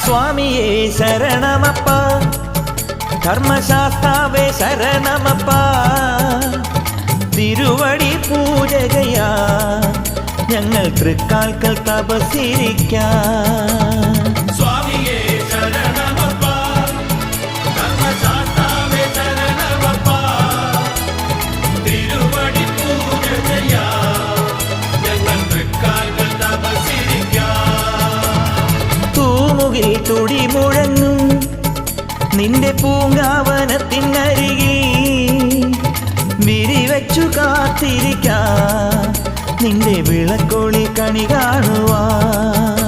സ്വാമിയേ ശരണമപ്പ, ധർമ്മശാസ്താവേ ശരണമപ്പ, തിരുവടി പൂജകയാ ഞങ്ങൾ തൃക്കാൽക്കൽ തപസ്സിരിക്കാം. സ്വാമിയേ ശരണമപ്പ, ധർമ്മശാസ്താവേ ശരണമപ്പ, തിരുവടി പൂജകയാ ഞങ്ങൾ തൃക്കാൽക്കൽ തപസ്സിരിക്കാം. തൂമുകിൽ തുടി മുഴങ്ങും നിന്റെ പൂങ്കാവനത്തിനരികിൽ വിരിവച്ചു കാത്തിരിക്കാം നിന്റെ വിളക്കൊളി കണി കാണുവാൻ.